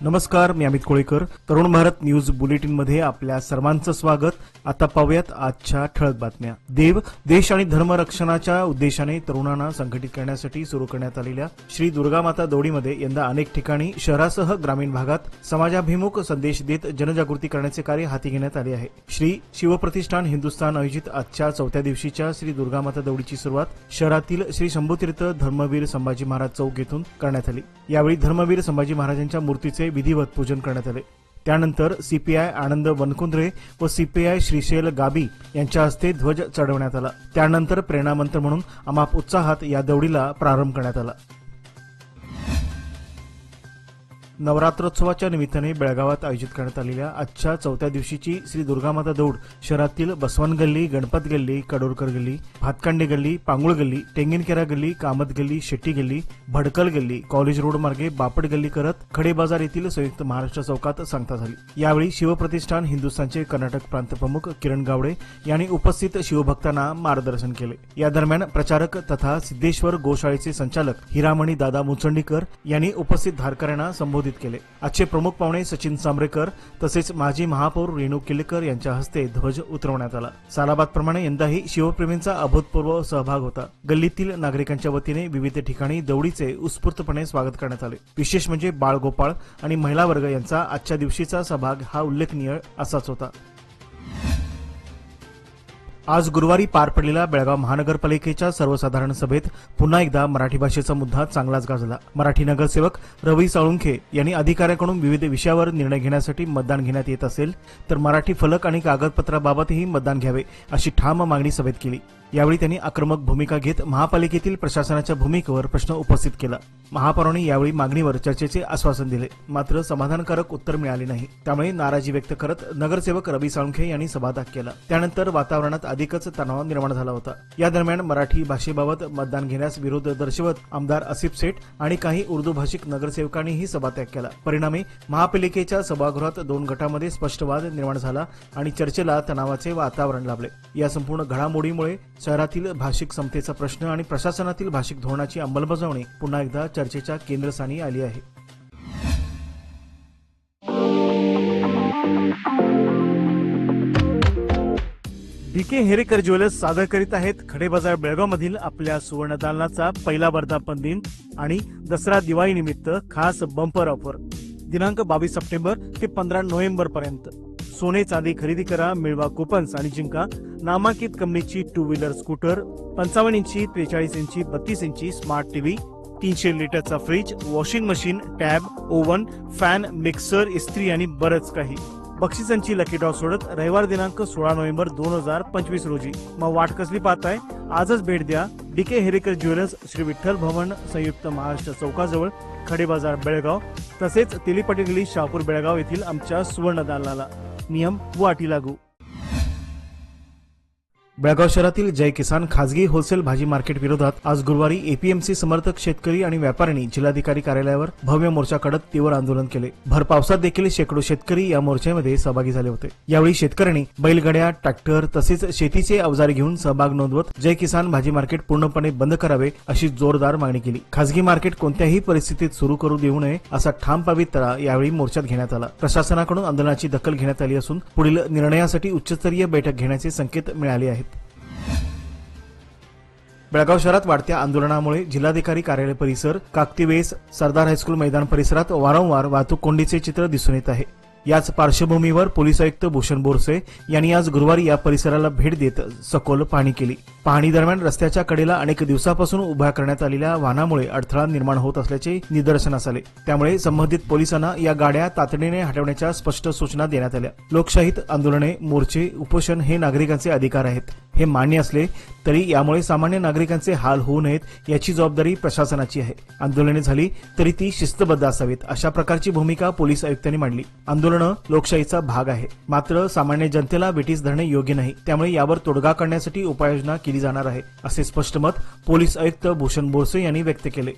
नमस्कार, मी Amit Kolekar. Tarun Bharat news bulletin मध्ये आपल्या सर्वांचं स्वागत. आता पाहूयात आजच्या ठळक बातम्या. देव, देश आणि धर्मरक्षणाच्या उद्देशाने तरुणांना संघटित करण्यासाठी सुरू करण्यात आलेल्या श्री दुर्गामाता दौडीमध्ये यंदा अनेक ठिकाणी शहरासह ग्रामीण भागात समाजाभिमुख संदेश देत जनजागृती करण्याचे कार्य हाती घेण्यात आले आहे. श्री शिवप्रतिष्ठान हिंदुस्थान आयोजित आजच्या 4थ्या दिवशीच्या श्री दुर्गामाता दौडीची सुरुवात शहरातील श्री शंभूतीर्थ धर्मवीर संभाजी महाराज चौक येथून करण्यात आली. यावेळी धर्मवीर संभाजी महाराजांच्या मूर्तीचे विधिवत पूजन करण्यात आले. त्यानंतर सीपीआय आनंद वनकुंद्रे व सीपीआय श्रीशैल गाबी यांच्या हस्ते ध्वज चढवण्यात आला. त्यानंतर प्रेरणामंत्र म्हणून अमाप उत्साहात या दौडीला प्रारंभ करण्यात आला. नवरात्रोत्सवाच्या निमित्ताने बेळगावात आयोजित करण्यात आलेल्या आजच्या 4थ्या दिवशीची श्री दुर्गामाता दौड शहरातील बसवन गल्ली, गणपत गल्ली, कडोरकर गल्ली, भातकांडे गल्ली, पांगुळ गल्ली, टेंगिनकेरा गल्ली, कामत गल्ली, शेट्टी गल्ली, भडकल गल्ली, कॉलेज रोड मार्गे बापट गल्ली करत खडे बाजार येथील संयुक्त महाराष्ट्र चौकात सांगता झाली. यावेळी शिवप्रतिष्ठान हिंदुस्थानचे कर्नाटक प्रांत प्रमुख किरण गावडे यांनी उपस्थित शिवभक्तांना मार्गदर्शन केले. या दरम्यान प्रचारक तथा सिद्धेश्वर गोशाळेचे संचालक हिरामणी दादा मुचंडीकर यांनी उपस्थित धारकऱ्यांना संबोधित केले. आजचे प्रमुख पाहुणे सचिन सांबरेकर तसेच माजी महापौर रेणू किल्लेकर यांच्या हस्ते ध्वज उतरवण्यात आला. सालाबादप्रमाणे यंदाही शिवप्रेमींचा अभूतपूर्व सहभाग होता. गल्लीतील नागरिकांच्या वतीने विविध ठिकाणी दौडीचे उत्स्फूर्तपणे स्वागत करण्यात आले. विशेष म्हणजे बाळगोपाळ आणि महिला वर्ग यांचा आजच्या दिवशीचा सहभाग हा उल्लेखनीय असाच होता. आज गुरुवारी पार पडलेल्या बेळगाव महानगरपालिकेच्या सर्वसाधारण सभेत पुन्हा एकदा मराठी भाषेचा मुद्दा चांगलाच गाजला. मराठी नगरसेवक रवी साळुंखे यांनी अधिकाऱ्यांकडून विविध विषयावर निर्णय घेण्यासाठी मतदान घेण्यात येत असेल तर मराठी फलक आणि कागदपत्राबाबतही मतदान घ्यावे अशी ठाम मागणी सभेत केली. यावेळी त्यांनी आक्रमक भूमिका घेत महापालिकेतील प्रशासनाच्या भूमिकेवर प्रश्न उपस्थित केला. महापौरांनी यावेळी मागणीवर चर्चेचे आश्वासन दिले, मात्र समाधानकारक उत्तर मिळाले नाही. त्यामुळे नाराजी व्यक्त करत नगरसेवक रवी साळुंखे यांनी सभात्याग केला. त्यानंतर वातावरणात अधिकच तणाव निर्माण झाला होता. या दरम्यान मराठी भाषेबाबत मतदान घेण्यास विरोध दर्शवत आमदार आसिफ सेठ आणि काही उर्दू भाषिक नगरसेवकांनीही सभात्याग केला. परिणामी महापालिकेच्या सभागृहात 2 गटांमध्ये स्पष्ट वाद निर्माण झाला आणि चर्चेला तणावाचे वातावरण लाभले. या संपूर्ण घडामोडीमुळे शहरातील भाषिक समतेचा प्रश्न आणि प्रशासनातील भाषिक धोरणाची अंमलबजावणी पुन्हा एकदा चर्चेच्या केंद्रस्थानी आली आहे. डीके हेरेकर ज्वेलर्स सादर करीत आहेत खडे बाजार बेळगाव मधील आपल्या सुवर्ण दालनाचा पहिला वर्धापन दिन आणि दसरा दिवाळी निमित्त खास बंपर ऑफर. दिनांक 22 सप्टेंबर ते 15 नोव्हेंबर पर्यंत. सोने चांदी खरेदी करा, मिळवा कुपन्स आणि जिंका नामांकित कंपनीची 2 व्हीलर स्कूटर, 55 इंची, 43 इंची, 32 इंची स्मार्ट टीव्ही, 300 लिटरचा fridge, washing machine, tab, oven, fan, mixer, इस्त्री आणि बरंच काही. बक्षिसांची लकी ड्रॉ सोडत रविवार दिनांक 16 नोव्हेंबर 2025 रोजी. मग वाट कसली पाहताय? आजच भेट द्या डीके हेरेकर ज्वेलर्स, श्री विठ्ठल भवन, संयुक्त महाराष्ट्र चौकाजवळ, खडे बाजार बेळगाव, तसेच तेलीपटी गल्ली, शहापूर बेळगाव येथील आमच्या सुवर्ण दालनाला. नियम व अटी लागू. बेळगाव शहरातील जय किसान खासगी होलसेल भाजी मार्केट विरोधात आज गुरुवारी एपीएमसी समर्थक शेतकरी आणि व्यापाऱ्यांनी जिल्हाधिकारी कार्यालयावर भव्य मोर्चा काढत तीव्र आंदोलन केले. भर पावसात देखील शेकडो शेतकरी या मोर्चामध्ये सहभागी झाले होते. यावेळी शेतकऱ्यांनी बैलगाड्या, ट्रॅक्टर तसेच शेतीचे अवजार घेऊन सहभाग नोंदवत जय किसान भाजी मार्केट पूर्णपणे बंद करावे अशी जोरदार मागणी केली. खासगी मार्केट कोणत्याही परिस्थितीत सुरू करू देऊ नये असा ठाम पवित्रा यावेळी मोर्चात घेण्यात आला. प्रशासनाकडून आंदोलनाची दखल घेण्यात आली असून पुढील निर्णयासाठी उच्चस्तरीय बैठक घेण्याचे संकेत मिळाले आहेत. बेळगाव शहरात वाढत्या आंदोलनामुळे जिल्हाधिकारी कार्यालय परिसर, काकतीवेस, सरदार हायस्कूल मैदान परिसरात वारंवार वाहतूक कोंडीचे चित्र दिसून येत आहे. याच पार्श्वभूमीवर पोलीस आयुक्त भूषण बोरसे यांनी आज गुरुवारी या परिसराला भेट देत सखोल पाहणी केली. पाहणी दरम्यान रस्त्याच्या कडेला अनेक दिवसापासून उभ्या करण्यात आलेल्या वाहनामुळे अडथळा निर्माण होत असल्याचे निदर्शनास आले. त्यामुळे संबंधित पोलिसांना या गाड्या तातडीने हटवण्याच्या स्पष्ट सूचना देण्यात आल्या. लोकशाहीत आंदोलने, मोर्चे, उपोषण हे नागरिकांचे अधिकार आहेत हे मान्य असले तरी यामुळे सामान्य नागरिकांचे हाल होऊ नयेत याची जबाबदारी प्रशासनाची आहे. आंदोलने झाली तरी ती शिस्तबद्ध असावीत अशा प्रकारची भूमिका पोलीस आयुक्तांनी मांडली. आंदोलनं लोकशाहीचा भाग आहे, मात्र सामान्य जनतेला वेठीस धरणे योग्य नाही. त्यामुळे यावर तोडगा काढण्यासाठी उपाययोजना केली जाणार आहे असे स्पष्ट मत पोलीस आयुक्त भूषण बोरसे यांनी व्यक्त केले.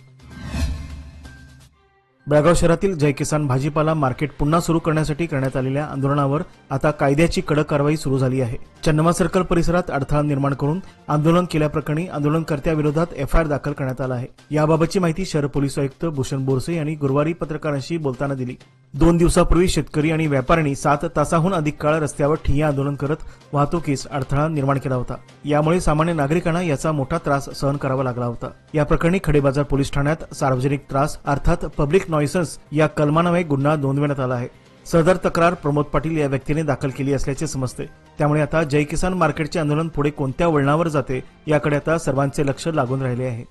बेळगाव शहरातील जय किसान भाजीपाला मार्केट पुन्हा सुरू करण्यासाठी करण्यात आलेल्या आंदोलनावर आता कायद्याची कडक कारवाई सुरू झाली आहे. चन्नमा सर्कल परिसरात अडथळा निर्माण करून आंदोलन केल्याप्रकरणी आंदोलनकर्त्याविरोधात एफआयआर दाखल करण्यात आला आहे. याबाबतची माहिती शहर पोलीस आयुक्त भूषण बोरसे यांनी गुरुवारी पत्रकारांशी बोलताना दिली. 2 दिवसापूर्वी शेतकरी आणि व्यापाऱ्यांनी 7 तासाहून अधिक काळ रस्त्यावर ठिय्या आंदोलन करत वाहतुकीस अडथळा निर्माण केला होता. यामुळे सामान्य नागरिकांना याचा मोठा त्रास सहन करावा लागला होता. या प्रकरणी खडेबाजार पोलीस ठाण्यात सार्वजनिक त्रास अर्थात पब्लिक नॉयसन्स या कलमान्वये गुन्हा नोंदवण्यात आला आहे. सदर तक्रार प्रमोद पाटील या व्यक्तीने दाखल केली असल्याचे समजते. त्यामुळे आता जय किसान मार्केटचे आंदोलन पुढे कोणत्या वळणावर जाते याकडे आता सर्वांचे लक्ष लागून राहिले आहे.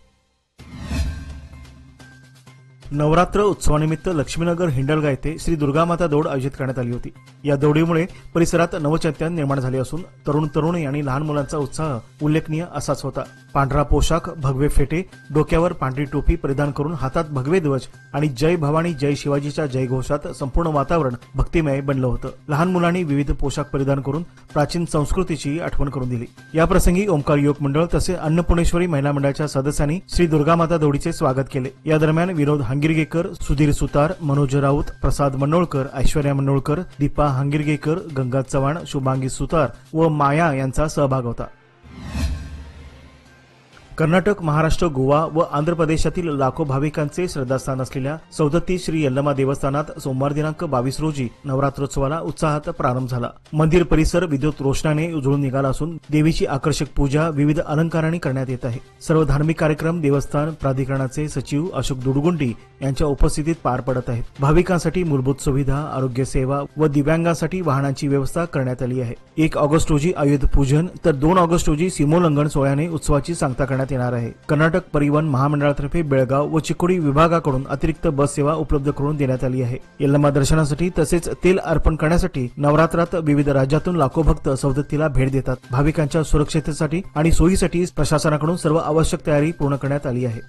नवरात्र उत्सवानिमित्त लक्ष्मीनगर हिंडलगा येथे श्री दुर्गामाता दौड आयोजित करण्यात आली होती. या दौडीमुळे परिसरात नवचैतन्य निर्माण झाले असून तरुण तरुणी आणि लहान मुलांचा उत्साह उल्लेखनीय असाच होता. पांढरा पोशाख, भगवे फेटे, डोक्यावर पांढरी टोपी परिधान करून हातात भगवे ध्वज आणि जय भवानी जय शिवाजीच्या जयघोषात संपूर्ण वातावरण भक्तिमय बनलं होतं. लहान मुलांनी विविध पोशाख परिधान करून प्राचीन संस्कृतीची आठवण करून दिली. याप्रसंगी ओंकार युवक मंडळ तसेच अन्नपूर्णेश्वरी महिला मंडळाच्या सदस्यांनी श्री दुर्गामाता दौडीचे स्वागत केले. या दरम्यान विनोद हांगिरगेकर, सुधीर सुतार, मनोज राऊत, प्रसाद मनोळकर, ऐश्वर्या मनोळकर, दीपा हांगिरगेकर, गंगा चव्हाण, शुभांगी सुतार व माया यांचा सहभाग होता. कर्नाटक, महाराष्ट्र, गोवा व आंध्र प्रदेशातील लाखो भाविकांचे श्रद्धास्थान असलेल्या सौदत्ती श्री यल्लमा देवस्थानात सोमवार दिनांक 22 रोजी नवरात्रोत्सवाला उत्साहात प्रारंभ झाला. मंदिर परिसर विद्युत रोषणाने उजळून निघाला असून देवीची आकर्षक पूजा विविध अलंकारांनी करण्यात येत आहे. सर्व धार्मिक कार्यक्रम देवस्थान प्राधिकरणाचे सचिव अशोक दुडगुंडी यांच्या उपस्थितीत पार पडत आहेत. भाविकांसाठी मूलभूत सुविधा, आरोग्य सेवा व दिव्यांगांसाठी वाहनांची व्यवस्था करण्यात आली आहे. 1 ऑगस्ट रोजी आयुध पूजन तर 2 ऑगस्ट रोजी सीमोल्लंघन सोहळ्याने उत्सवाची सांगता करण्यात येणार आहे. कर्नाटक परिवहन महामंडळातर्फे बेळगाव व चिकोडी विभागाकडून अतिरिक्त बस सेवा उपलब्ध करून देण्यात आली आहे. यल्लमा दर्शनासाठी तसेच तेल अर्पण करण्यासाठी नवरात्रात विविध राज्यातून लाखो भक्त सौदत्तीला भेट देतात. भाविकांच्या सुरक्षिततेसाठी आणि सोयीसाठी प्रशासनाकडून सर्व आवश्यक तयारी पूर्ण करण्यात आली आहे.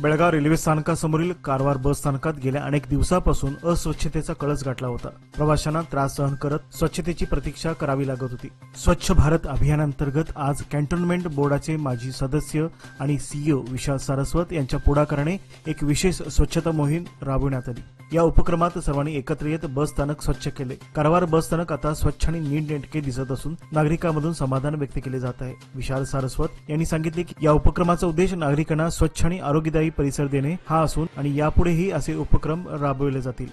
बेळगाव रेल्वे स्थानकासमोरील कारवार बस स्थानकात गेल्या अनेक दिवसापासून अस्वच्छतेचा कळस गाठला होता. प्रवाशांना त्रास सहन करत स्वच्छतेची प्रतीक्षा करावी लागत होती. स्वच्छ भारत अभियानांतर्गत आज कॅन्टोन्मेंट बोर्डाचे माजी सदस्य आणि सीईओ विशाल सारस्वत यांच्या पुढाकाराने एक विशेष स्वच्छता मोहीम राबवण्यात आली. या उपक्रमात सर्वांनी एकत्र येत बस स्थानक स्वच्छ केले. कारवार बस स्थानक आता स्वच्छ आणि नीटनेटके दिसत असून नागरिकांमधून समाधान व्यक्त केले जात आहे. विशाल सारस्वत यांनी सांगितले की या उपक्रमाचा उद्देश नागरिकांना स्वच्छ आणि आरोग्यदायी परिसर देणे हा असून आणि यापुढेही असे उपक्रम राबवले जातील.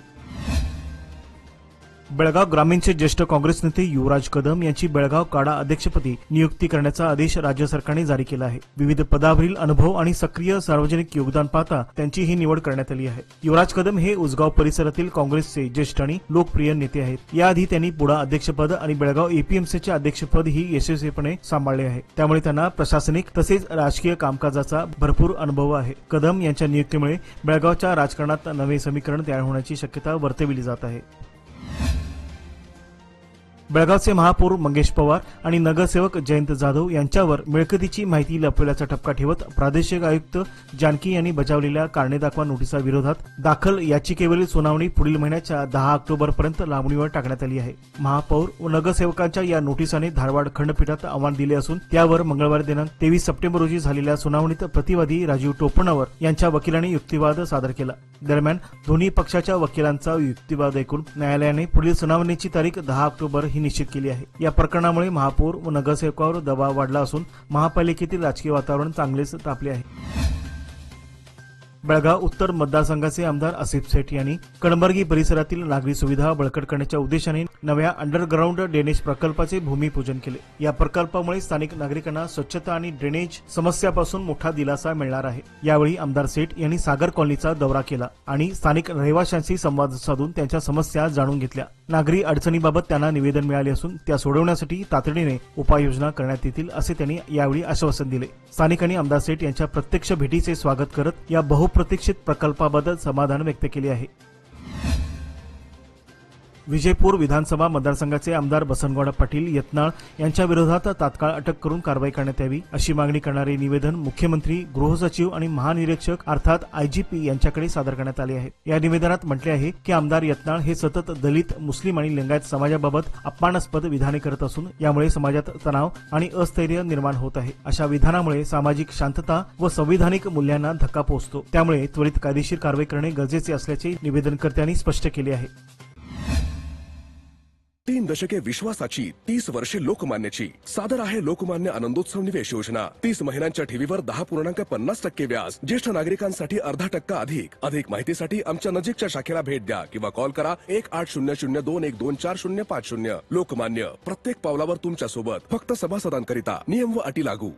बेळगाव ग्रामीणचे ज्येष्ठ काँग्रेस नेते युवराज कदम यांची बेळगाव काडा अध्यक्षपदी नियुक्ती करण्याचा आदेश राज्य सरकारने जारी केला आहे. विविध पदावरील अनुभव आणि सक्रिय सार्वजनिक योगदान पाहता त्यांची ही निवड करण्यात आली आहे. युवराज कदम हे उसगाव परिसरातील काँग्रेसचे ज्येष्ठ आणि लोकप्रिय नेते आहेत. याआधी त्यांनी पुढा अध्यक्षपद आणि बेळगाव एपीएमसीचे अध्यक्षपद ही यशस्वीपणे सांभाळले आहे. त्यामुळे त्यांना प्रशासनिक तसेच राजकीय कामकाजाचा भरपूर अनुभव आहे. कदम यांच्या नियुक्तीमुळे बेळगावच्या राजकारणात नवे समीकरण तयार होण्याची शक्यता वर्तविली जात आहे. बेळगावचे महापौर मंगेश पवार आणि नगरसेवक जयंत जाधव यांच्यावर मिळकतीची माहिती लपवल्याचा ठपका ठेवत प्रादेशिक आयुक्त जानकी यांनी बजावलेल्या कारणे दाखवा नोटिसा विरोधात दाखल याचिकेवरील सुनावणी पुढील महिन्याच्या 10 ऑक्टोबरपर्यंत लांबणीवर टाकण्यात आली आहे. महापौर व नगरसेवकांच्या या नोटिसाने धारवाड खंडपीठात आव्हान दिले असून त्यावर मंगळवार दिनांक 23 सप्टेंबर रोजी झालेल्या सुनावणीत प्रतिवादी राजीव टोपणवर यांच्या वकिलांनी युक्तिवाद सादर केला. दरम्यान दोन्ही पक्षाच्या वकिलांचा युक्तिवाद ऐकून न्यायालयाने पुढील सुनावणीची तारीख 10 ऑक्टोबर ही निश्चित केली आहे. या प्रकरणामुळे महापौर व नगरसेवकावर दबाव वाढला असून महापालिकेतील राजकीय वातावरण चांगलेच तापले आहे. बेळगाव उत्तर मतदारसंघाचे आमदार आसिफ सेठ यांनी कणबर्गी परिसरातील नागरी सुविधा बळकट करण्याच्या उद्देशाने नव्या अंडरग्राऊंड ड्रेनेज प्रकल्पाचे भूमिपूजन केले. या प्रकल्पामुळे स्थानिक नागरिकांना स्वच्छता आणि ड्रेनेज समस्यापासून मोठा दिलासा मिळणार आहे. यावेळी आमदार सेठ यांनी सागर कॉलनीचा दौरा केला आणि स्थानिक रहिवाशांशी संवाद साधून त्यांच्या समस्या जाणून घेतल्या. नागरी अडचणीबाबत त्यांना निवेदन मिळाले असून त्या सोडवण्यासाठी तातडीने उपाययोजना करण्यात येतील असे त्यांनी यावेळी आश्वासन दिले. स्थानिकांनी आमदार सेठ यांच्या प्रत्यक्ष भेटीचे स्वागत करत या बहुप्रतीक्षित प्रकल्पाबद्दल समाधान व्यक्त केले आहे. विजयपूर विधानसभा मतदारसंघाचे आमदार बसनगौडा पाटील यत्नाळ यांच्या विरोधात तात्काळ अटक करून कारवाई करण्यात यावी अशी मागणी करणारे निवेदन मुख्यमंत्री, गृहसचिव आणि महानिरीक्षक अर्थात आयजीपी यांच्याकडे सादर करण्यात आले आहे। या निवेदनात म्हटले आहे की आमदार यत्नाळ हे सतत दलित, मुस्लिम आणि लिंगायत समाजाबाबत अपमानास्पद विधाने करत असून यामुळे समाजात तणाव आणि अस्थैर्य निर्माण होत आहे। अशा विधानामुळे सामाजिक शांतता व संविधानिक मूल्यांना धक्का पोहोचतो। त्यामुळे त्वरित कायदेशीर कारवाई करणे गरजेचे असल्याचे निवेदनकर्त्यांनी स्पष्ट केले आहे। 3 दशके विश्वासाची, 30 वर्षे लोकमान्याची। सादर आहे लोकमान्य आनंदोत्सव निवेश योजना। 30 महिन्यांच्या ठेवीवर 10.50% व्याज। ज्येष्ठ नागरिकांसाठी अर्धा टक्का अधिक। अधिक माहितीसाठी आमच्या नजीकच्या शाखेला भेट द्या किंवा कॉल करा 180021245050। लोकमान्य, प्रत्येक पावलावर तुमच्या सोबत। फक्त सभासदांकरिता। नियम व अटी लागू।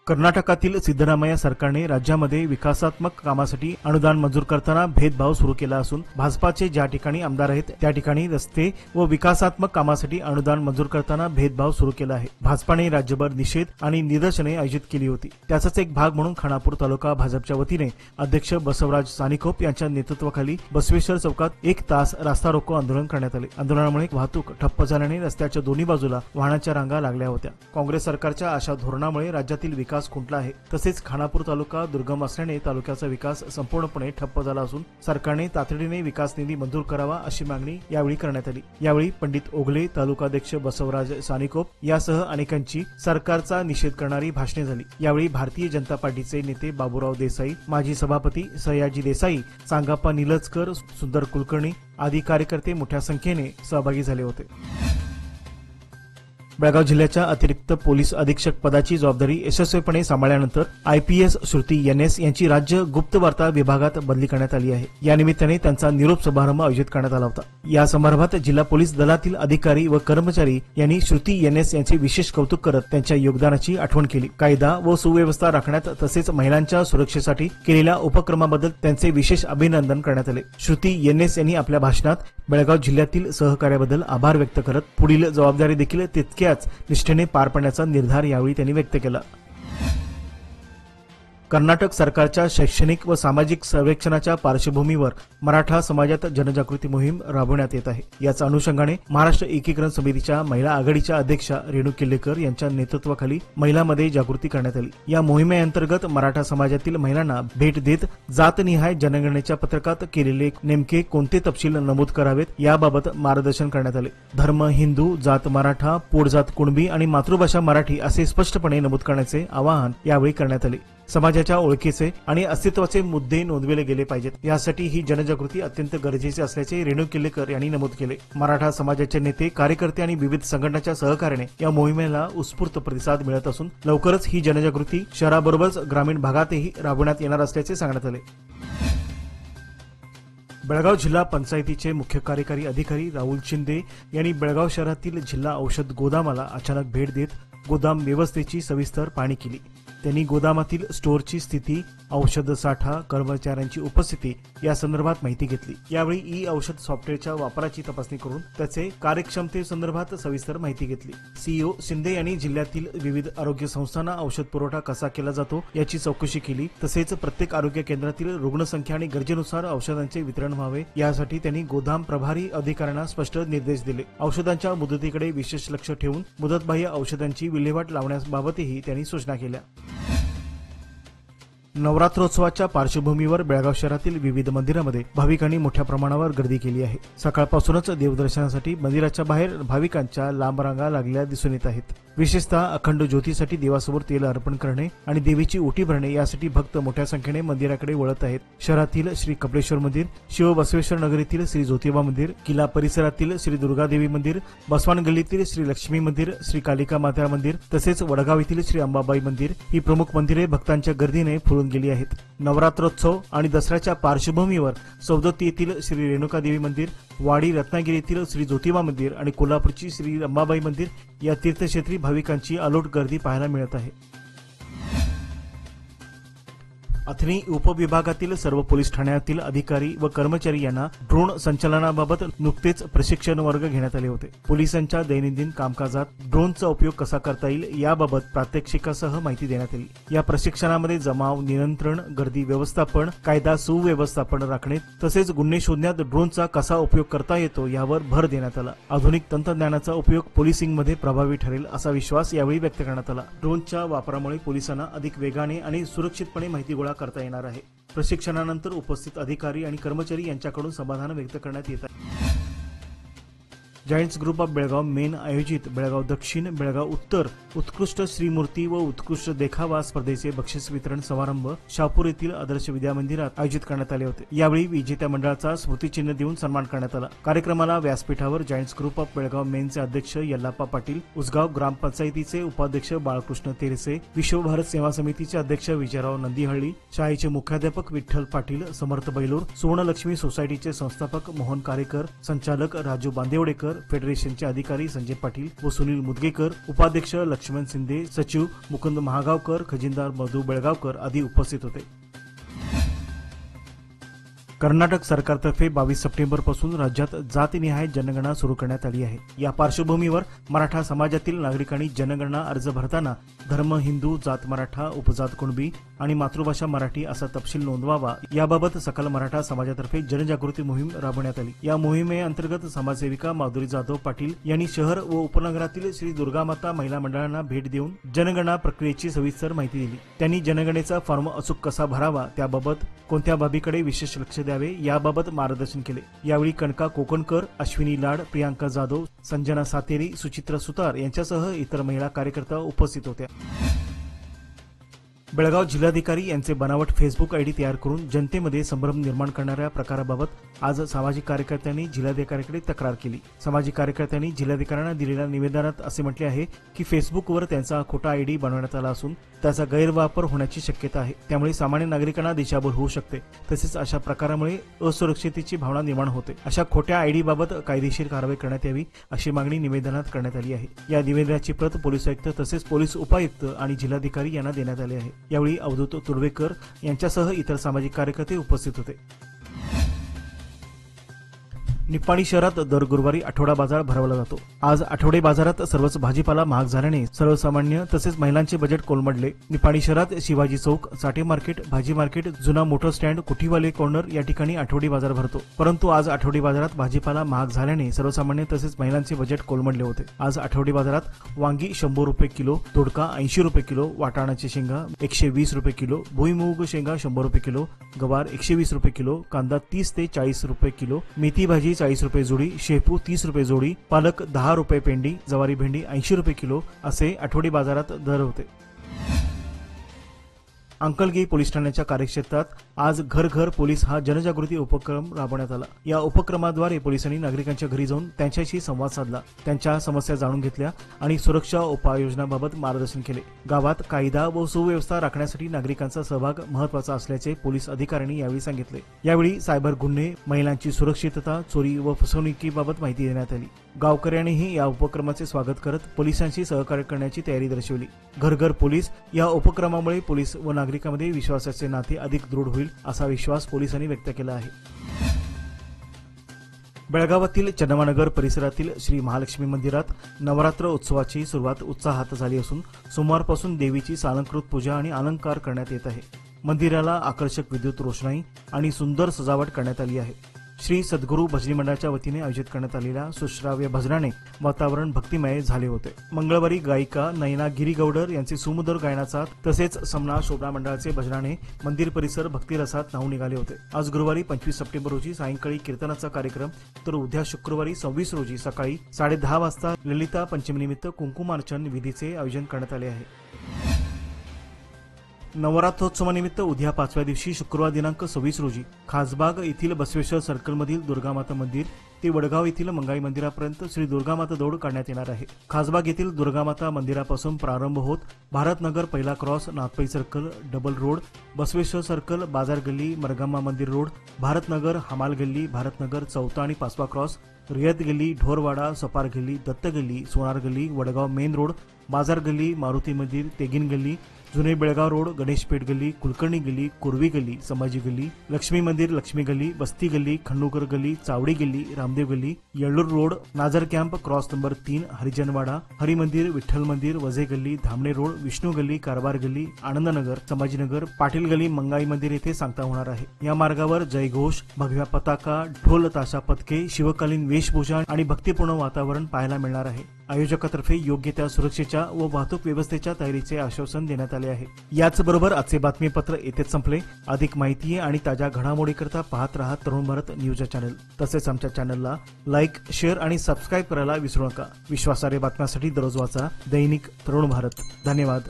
कर्नाटकातील सिद्धरामय्या सरकारने राज्यामध्ये विकासात्मक कामासाठी अनुदान मंजूर करताना भेदभाव सुरू केला असून भाजपाचे ज्या ठिकाणी आमदार आहेत त्या ठिकाणी रस्ते व विकासात्मक कामासाठी अनुदान मंजूर करताना भेदभाव सुरू केला आहे। भाजपाने राज्यभर निषेध आणि निदर्शने आयोजित केली होती। त्याचाच एक भाग म्हणून खानापूर तालुका भाजपच्या वतीने अध्यक्ष बसवराज सानिकोप यांच्या नेतृत्वाखाली बसवेश्वर चौकात 1 तास रास्ता रोको आंदोलन करण्यात आले। आंदोलनामुळे वाहतूक ठप्प झाल्याने रस्त्याच्या दोन्ही बाजूला वाहनाच्या रांगा लागल्या होत्या। काँग्रेस सरकारच्या अशा धोरणामुळे राज्यातील विकास खुंटला आहे। तसेच खानापूर तालुका दुर्गम असल्याने तालुक्याचा विकास संपूर्णपणे ठप्प झाला असून सरकारने तातडीने विकास निधी मंजूर करावा अशी मागणी यावेळी करण्यात आली। यावेळी पंडित ओगले, तालुकाध्यक्ष बसवराज सानिकोप यासह अनेकांची सरकारचा निषेध करणारी भाषणे झाली। यावेळी भारतीय जनता पार्टीचे नेते बाबूराव देसाई, माजी सभापती सयाजी देसाई, सांगाप्पा निलजकर, सुंदर कुलकर्णी आदी कार्यकर्ते मोठ्या संख्येने सहभागी झाले होते। बेळगाव जिल्ह्याच्या अतिरिक्त पोलीस अधीक्षक पदाची जबाबदारी यशस्वीपणे सांभाळल्यानंतर आयपीएस श्रुती एनएस यांची राज्य गुप्तवार्ता विभागात बदली करण्यात आली आहे। या निमित्ताने त्यांचा निरोप समारंभ आयोजित करण्यात आला होता। या समारंभात जिल्हा पोलीस दलातील अधिकारी व कर्मचारी यांनी श्रुती एनएस यांचे विशेष कौतुक करत त्यांच्या योगदानाची आठवण केली। कायदा व सुव्यवस्था राखण्यात तसेच महिलांच्या सुरक्षेसाठी केलेल्या उपक्रमाबद्दल त्यांचे विशेष अभिनंदन करण्यात आले। श्रुती एनएस यांनी आपल्या भाषणात बेळगाव जिल्ह्यातील सहकार्याबद्दल आभार व्यक्त करत पुढील जबाबदारी देखील तितक्याच निष्ठेने पार पाडण्याचा निर्धार यावेळी त्यांनी व्यक्त केला। कर्नाटक सरकारच्या शैक्षणिक व सामाजिक सर्वेक्षणाच्या पार्श्वभूमीवर मराठा समाजात जनजागृती मोहीम राबवण्यात येत आहे। याच अनुषंगाने महाराष्ट्र एकीकरण समितीच्या महिला आघाडीच्या अध्यक्षा रेणू किल्लेकर यांच्या नेतृत्वाखाली महिलांमध्ये जागृती करण्यात आली। या मोहिमेअंतर्गत मराठा समाजातील महिलांना भेट देत जातनिहाय जनगणनेच्या पत्रकात केलेले नेमके कोणते तपशील नमूद करावेत याबाबत मार्गदर्शन करण्यात आले। धर्म हिंदू, जात मराठा, पोटजात कुणबी आणि मातृभाषा मराठी असे स्पष्टपणे नमूद करण्याचे आवाहन यावेळी करण्यात आले। समाजाच्या ओळखीचे आणि अस्तित्वाचे मुद्दे नोंदविले गेले पाहिजेत। यासाठी ही जनजागृती अत्यंत गरजेची असल्याचे रेणू किल्लेकर यांनी नमूद केले। मराठा समाजाचे नेते, कार्यकर्ते आणि विविध संघटनांच्या सहकार्याने या मोहिमेला उत्स्फूर्त प्रतिसाद मिळत असून लवकरच ही जनजागृती शहराबरोबरच ग्रामीण भागातही राबवण्यात येणार असल्याचे सांगण्यात आले। बेळगाव जिल्हा पंचायतीचे मुख्य कार्यकारी अधिकारी राहुल शिंदे यांनी बेळगाव शहरातील जिल्हा औषध गोदामाला अचानक भेट देत गोदाम व्यवस्थेची सविस्तर पाहणी केली। त्यांनी गोदामातील स्टोअरची स्थिती, औषध साठा, कर्मचाऱ्यांची उपस्थिती या संदर्भात माहिती घेतली। यावेळी ई औषध सॉफ्टवेअरच्या वापराची तपासणी करून त्याचे कार्यक्षमतेसंदर्भात सविस्तर माहिती घेतली। सीईओ शिंदे यांनी जिल्ह्यातील विविध आरोग्य संस्थांना औषध पुरवठा कसा केला जातो याची चौकशी केली। तसेच प्रत्येक आरोग्य केंद्रातील रुग्णसंख्या आणि गरजेनुसार औषधांचे वितरण व्हावे यासाठी त्यांनी गोदाम प्रभारी अधिकाऱ्यांना स्पष्ट निर्देश दिले। औषधांच्या मुदतीकडे विशेष लक्ष ठेवून मुदतबाह्य औषधांची विल्हेवाट लावण्याबाबतही त्यांनी सूचना केल्या। नवरात्रोत्सवाच्या पार्श्वभूमीवर बेळगाव शहरातील विविध मंदिरांमध्ये भाविकांनी मोठ्या प्रमाणावर गर्दी केली आहे। सकाळपासूनच देवदर्शनासाठी मंदिराच्या बाहेर भाविकांच्या लांब रांगा लागलेल्या दिसून येत आहेत। विशेषतः अखंड ज्योतीसाठी देवासमोर तेल अर्पण करणे आणि देवीची ओटी भरणे यासाठी भक्त मोठ्या संख्येने मंदिराकडे वळत आहेत। शहरातील श्री कपिलेश्वर मंदिर, शिव बसवेश्वर नगरीतील श्री ज्योतिबा मंदिर, किल्ला परिसरातील श्री दुर्गादेवी मंदिर, बसवान गल्लीतील श्री लक्ष्मी मंदिर, श्री कालिका माता मंदिर तसेच वडगाव येथील श्री अंबाबाई मंदिर ही प्रमुख मंदिरे भक्तांच्या गर्दीने फुलून गेली आहेत। नवरात्रोत्सव आणि दसऱ्याच्या पार्श्वभूमीवर सौदत्ती येथील श्री रेणुकादेवी मंदिर, वाडी रत्नागिरी येथील श्री ज्योतिबा मंदिर आणि कोल्हापूरची श्री अंबाबाई मंदिर या तीर्थक्षेत्री भाविकांची अलोट गर्दी पाहायला मिळत आहे। अथणी उपविभागातील सर्व पोलीस ठाण्यातील अधिकारी व कर्मचारी यांना ड्रोन संचालनाबाबत नुकतेच प्रशिक्षण वर्ग घेण्यात आले होते. पोलिसांच्या दैनंदिन कामकाजात ड्रोनचा उपयोग कसा करता येईल याबाबत प्रात्यक्षिकासह माहिती देण्यात आली. या प्रशिक्षणामध्ये जमाव नियंत्रण, गर्दी व्यवस्थापन, कायदा सुव्यवस्थापन राखणे तसेच गुन्हे शोधण्यात ड्रोनचा कसा उपयोग करता येतो यावर भर देण्यात आला. आधुनिक तंत्रज्ञानाचा उपयोग पोलिसिंगमध्ये प्रभावी ठरेल असा विश्वास यावेळी व्यक्त करण्यात आला. ड्रोनच्या वापरामुळे पोलिसांना अधिक वेगाने आणि सुरक्षितपणे माहिती गोळा करता येणार आहे. प्रशिक्षणानंतर उपस्थित अधिकारी आणि कर्मचारी यांच्याकडून समाधान व्यक्त करण्यात येत आहे. Giants group of Belgaum main आयोजित बेळगाव दक्षिण, बेळगाव उत्तर उत्कृष्ट श्रीमूर्ती व उत्कृष्ट देखावा स्पर्धेचे बक्षीस वितरण समारंभ शहापूर येथील आदर्श विद्या मंदिरात आयोजित करण्यात आले होते. यावेळी विजेत्या मंडळाचा स्मृतिचिन्ह देऊन सन्मान करण्यात आला. कार्यक्रमाला व्यासपीठावर जायंट्स ग्रुप ऑफ बेळगाव मेनचे अध्यक्ष यल्लाप्पा पाटील, उसगाव ग्रामपंचायतीचे उपाध्यक्ष बाळकृष्ण तेरसे, विश्व भारत सेवा समितीचे अध्यक्ष विजयराव नंदीहळ्ळी, शाळेचे मुख्याध्यापक विठ्ठल पाटील, समर्थ बैलूर, सुवर्णलक्ष्मी सोसायटीचे संस्थापक मोहन कारेकर, संचालक राजू बांदेवडेकर, फेडरेशनचे अधिकारी संजय पाटील व सुनील मुदगेकर, उपाध्यक्ष लक्ष्मण शिंदे, सचिव मुकुंद महागावकर, खजिनदार मधु बेळगावकर आदी उपस्थित होते. कर्नाटक सरकारतर्फे 22 सप्टेंबर पासून राज्यात जातनिहाय जनगणना सुरू करण्यात आली आहे. या पार्श्वभूमीवर मराठा समाजातील नागरिकांनी जनगणना अर्ज भरताना धर्म हिंदू, जात मराठा, उपजात कुणबी आणि मातृभाषा मराठी असा तपशील नोंदवावा याबाबत सकल मराठा समाजातर्फे जनजागृती मोहीम राबवण्यात आली. या मोहिमेअंतर्गत समाजसेविका माधुरी जाधव पाटील यांनी शहर व उपनगरातील श्री दुर्गामाता महिला मंडळांना भेट देऊन जनगणना प्रक्रियेची सविस्तर माहिती दिली. त्यांनी जनगणनेचा फॉर्म अचूक कसा भरावा, त्याबाबत कोणत्या बाबीकडे विशेष लक्ष द्यावे याबाबत मार्गदर्शन केले. यावेळी कनका कोकणकर, अश्विनी लाड, प्रियांका जाधव, संजना सातेरी, सुचित्रा सुतार यांच्यासह इतर महिला कार्यकर्ता उपस्थित होत्या. बेळगाव जिल्हाधिकारी यांचे बनावट फेसबुक आयडी तयार करून जनतेमध्ये संभ्रम निर्माण करणाऱ्या प्रकाराबाबत आज सामाजिक कार्यकर्त्यांनी जिल्हाधिकाऱ्यांकडे तक्रार केली. सामाजिक कार्यकर्त्यांनी जिल्हाधिकाऱ्यांना दिलेल्या निवेदनात असे म्हटले आहे की फेसबुकवर त्यांचा खोटा आयडी बनवण्यात आला असून त्याचा गैरवापर होण्याची शक्यता आहे. त्यामुळे सामान्य नागरिकांना दिशाभूल होऊ शकते. तसेच अशा प्रकारामुळे असुरक्षिततेची भावना निर्माण होते. अशा खोट्या आयडी बाबत कायदेशीर कारवाई करण्यात यावी अशी मागणी निवेदनात करण्यात आली आहे. या निवेदनाची प्रत पोलीस आयुक्त तसेच पोलीस उपायुक्त आणि जिल्हाधिकारी यांना देण्यात आली आहे. यावेळी अवधूत तुर्वेकर यांच्यासह इतर सामाजिक कार्यकर्ते उपस्थित होते. निपाणी शहरात दर गुरुवारी आठवडा बाजार भरवला जातो. आज आठवडे बाजारात सर्वच भाजीपाला महाग झाल्याने सर्वसामान्य तसेच महिलांचे बजेट कोलमडले. निपाणी शहरात शिवाजी चौक, साठे मार्केट, भाजी मार्केट, जुना मोटर स्टँड, कुठीवाले कॉर्नर या ठिकाणी आठवडी बाजार भरतो. परंतु आज आठवडी बाजारात भाजीपाला महाग झाल्याने सर्वसामान्य तसेच महिलांचे बजेट कोलमडले होते. आज आठवडी बाजारात वांगी 100 रुपये किलो, दोडका 80 रुपये किलो, वाटाणाची शेंगा 120 रुपये किलो, भुईमूग शेंगा 100 रुपये किलो, गवार 120 रुपये किलो, कांदा 30 ते 40 रुपये किलो, मेथी भाजी 40 रुपये जोडी, शेपू 30 रुपये जोडी, पालक 10 रुपये पेंडी, जवारी भेंडी 80 रुपये किलो असे आठवडी बाजारात दर होते. अंकलगी पोलीस ठाण्याच्या कार्यक्षेत्रात आज घर घर पोलीस हा जनजागृती उपक्रम राबवण्यात आला. या उपक्रमाद्वारे पोलिसांनी नागरिकांच्या घरी जाऊन त्यांच्याशी संवाद साधला, त्यांच्या समस्या जाणून घेतल्या आणि सुरक्षा उपाययोजनांबाबत मार्गदर्शन केले. गावात कायदा व सुव्यवस्था राखण्यासाठी नागरिकांचा सहभाग महत्त्वाचा असल्याचे पोलीस अधिकाऱ्यांनी यावेळी सांगितले. यावेळी सायबर गुन्हे, महिलांची सुरक्षितता, चोरी व फसवणुकीबाबत माहिती देण्यात आली. गावकऱ्यांनीही या उपक्रमाचे स्वागत करत पोलिसांशी सहकार्य करण्याची तयारी दर्शवली. घर घर पोलीस या उपक्रमामुळे पोलीस व नागरिकांमध्ये विश्वासाचे नाते अधिक दृढ होईल असा विश्वास पोलिसांनी व्यक्त केला आहे. बेळगावातील चन्नमानगर परिसरातील श्री महालक्ष्मी मंदिरात नवरात्र उत्सवाची सुरुवात उत्साहात झाली असून सोमवारपासून देवीची सालंकृत पूजा आणि अलंकार करण्यात येत आहे. मंदिराला आकर्षक विद्युत रोषणाई आणि सुंदर सजावट करण्यात आली आहे. श्री सद्गुरू भजनी मंडळाच्या वतीने आयोजित करण्यात आलेल्या सुश्राव्य भजनाने वातावरण भक्तिमय झाले होते. मंगळवारी गायिका नयना गिरीगौडर यांचे सुमधुर गायनाचा तसेच समना शोभना मंडळाचे भजनाने मंदिर परिसर भक्तिरसात न्हाऊन निघाले होते. आज गुरुवारी 25 सप्टेंबर रोजी सायंकाळी कीर्तनाचा कार्यक्रम तर उद्या शुक्रवारी 26 रोजी सकाळी 10:30 वाजता ललिता पंचमीनिमित्त कुंकुमार्चन विधीचे आयोजन करण्यात आले आहे. नवरात्रोत्सवानिमित्त उद्या 5व्या दिवशी शुक्रवार दिनांक 26 रोजी खासबाग येथील बसवेश्वर सर्कलमधील दुर्गामाता मंदिर ते वडगाव येथील मंगाई मंदिरापर्यंत श्री दुर्गामाता दौड काढण्यात येणार आहे. खासबाग येथील दुर्गामाता मंदिरापासून प्रारंभ होत भारतनगर पहिला क्रॉस, नागपई circle, double road, Basaveshwar circle, बाजार गल्ली, मरगम्मा मंदिर रोड, भारतनगर, हमाल गल्ली, भारतनगर चौथा आणि 5वा क्रॉस, रियात गल्ली, ढोरवाडा, सपार गल्ली, दत्त गल्ली, सोनार गल्ली, वडगाव मेन रोड, बाजार गल्ली, मारुती मंदिर, तेगिन गल्ली, जुने बेळगाव रोड, गणेश पेठ गल्ली, कुलकर्णी गल्ली, कोरवी गल्ली, संभाजी गल्ली, लक्ष्मी मंदिर, लक्ष्मी गल्ली, बस्ती गल्ली, खंडूकर गल्ली, चावडी गल्ली, रामदेव गल्ली, Yellur road, Nazar camp, cross number 3, Harijanwada, Hari मंदिर, विठ्ठल मंदिर, वजे गल्ली, धामणे रोड, विष्णू गल्ली, कारभार गल्ली, आनंदनगर, संभाजीनगर, पाटील गल्ली, मंगाई मंदिर येथे सांगता होणार आहे. या मार्गावर जयघोष, भगव्या पताका, ढोल ताशा पथके, शिवकालीन वेशभूषा आणि भक्तिपूर्ण वातावरण पाहायला मिळणार आहे. आयोजकातर्फे योग्य त्या सुरक्षेच्या व वाहतूक व्यवस्थेच्या तयारीचे आश्वासन देण्यात आले आहे. याचबरोबर आजचे बातमीपत्र येथेच संपले. अधिक माहिती आणि ताज्या घडामोडीकरता पाहत रहा तरुण भारत न्यूज चॅनल. तसेच आमच्या चॅनलला लाईक, शेअर आणि सबस्क्राईब करायला विसरू नका. विश्वासार्ह बातम्यांसाठी दररोज वाचा दैनिक तरुण भारत. धन्यवाद.